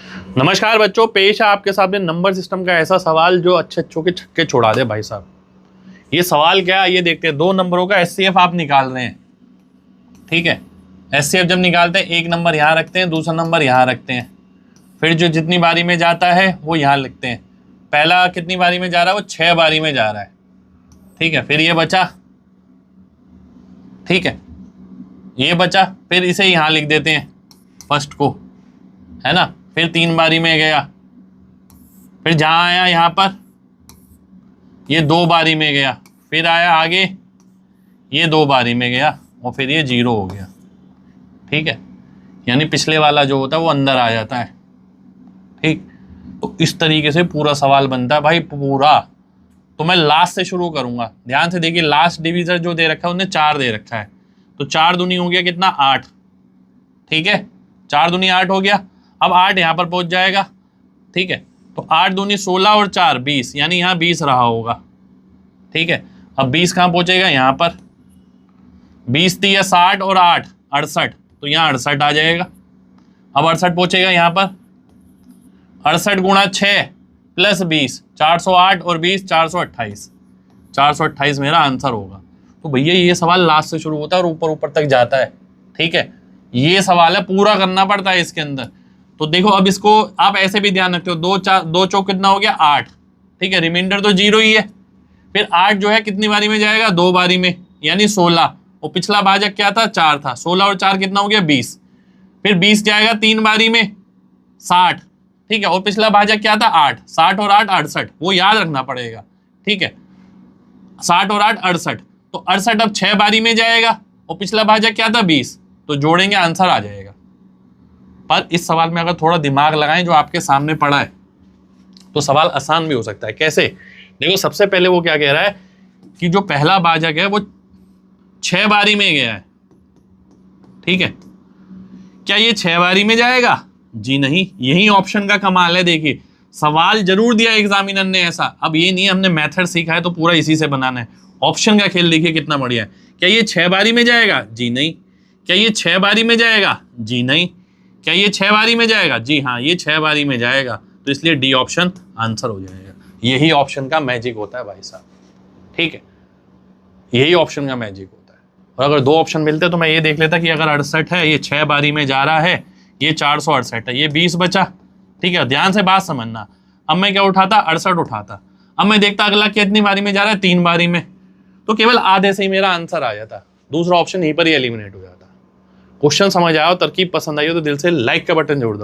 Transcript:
नमस्कार बच्चों, पेश है आपके सामने नंबर सिस्टम का ऐसा सवाल जो अच्छे अच्छों के छक्के छोड़ा दे भाई साहब। ये सवाल क्या है ये देखते हैं। 2 नंबरों का एचसीएफ आप निकाल रहे हैं, ठीक है। एचसीएफ जब निकालते हैं, एक नंबर यहाँ रखते हैं, दूसरा नंबर यहाँ रखते हैं, फिर जो जितनी बारी में जाता है वो यहाँ लिखते हैं। पहला कितनी बारी में जा रहा है, वो 6 बारी में जा रहा है, ठीक है। फिर ये बचा, ठीक है, ये बचा, फिर इसे यहाँ लिख देते हैं फर्स्ट को, है ना। फिर 3 बारी में गया, फिर जहां आया यहां पर ये 2 बारी में गया, फिर आया आगे ये 2 बारी में गया और फिर ये 0 हो गया, ठीक है। यानी पिछले वाला जो होता है वो अंदर आ जाता है, ठीक। तो इस तरीके से पूरा सवाल बनता है भाई पूरा। तो मैं लास्ट से शुरू करूंगा, ध्यान से देखिए। लास्ट डिवीजर जो दे रखा है उन्हें 4 दे रखा है, तो 4 दूनी हो गया कितना, 8, ठीक है। 4 दूनी 8 हो गया। अब 8 यहाँ पर पहुंच जाएगा, ठीक है। तो 8 दूनी 16 और 4 20, यानी यहाँ 20 रहा होगा, ठीक है। अब 20 कहाँ पहुंचेगा, यहाँ पर 20 थी 60 और 8 68, तो यहाँ 68 आ जाएगा। अब 68 पहुंचेगा यहाँ पर, 68 गुणा 6 प्लस 20 408 और 20 428, 428 मेरा आंसर होगा। तो भैया ये सवाल लास्ट से शुरू होता है और ऊपर ऊपर तक जाता है, ठीक है। ये सवाल है, पूरा करना पड़ता है इसके अंदर। तो देखो अब इसको आप ऐसे भी ध्यान रखते हो, 2 चौक कितना हो गया, 8, ठीक है। रिमाइंडर तो 0 ही है। फिर 8 जो है कितनी बारी में जाएगा, 2 बारी में, यानी 16। और पिछला भाजक क्या था, 4 था। 16 और 4 कितना हो गया, 20। फिर 20 जाएगा 3 बारी में, 60, ठीक है। और पिछला भाजक क्या था, 8। 60 और 8 68, वो याद रखना पड़ेगा, ठीक है। 60 और 8 68, तो 68 अब 6 बारी में जाएगा और पिछला भाजक क्या था, 20। तो जोड़ेंगे, आंसर आ जाएगा। पर इस सवाल में अगर थोड़ा दिमाग लगाएं जो आपके सामने पड़ा है, तो सवाल आसान भी हो सकता है। कैसे, देखो सबसे पहले वो क्या कह रहा है कि जो पहला भाजक है वो 6 बारी में गया है, ठीक है। क्या ये 6 बारी में जाएगा, जी नहीं। यही ऑप्शन का कमाल है। देखिए सवाल जरूर दिया एग्जामिनर ने ऐसा, अब ये नहीं हमने मेथड सीखा है तो पूरा इसी से बनाना है। ऑप्शन का खेल देखिए कितना बढ़िया है। क्या ये 6 बारी में जाएगा, जी नहीं। क्या ये 6 बारी में जाएगा, जी नहीं। क्या ये 6 बारी में जाएगा, जी हाँ, ये 6 बारी में जाएगा। तो इसलिए डी ऑप्शन आंसर हो जाएगा। यही ऑप्शन का मैजिक होता है भाई साहब, ठीक है। यही ऑप्शन का मैजिक होता है। और अगर 2 ऑप्शन मिलते तो मैं ये देख लेता कि अगर 68 है, ये 6 बारी में जा रहा है, ये 468 है, ये 20 बचा, ठीक है। ध्यान से बात समझना। अब मैं क्या उठाता, 68 उठाता। अब मैं देखता अगला कितनी बारी में जा रहा है, 3 बारी में, तो केवल आधे से ही मेरा आंसर आ जाता। दूसरा ऑप्शन यहीं पर ही एलिमिनेट हो जाता। क्वेश्चन समझ आया हो, तरकीब पसंद आई हो तो दिल से लाइक का बटन जोड़ दो।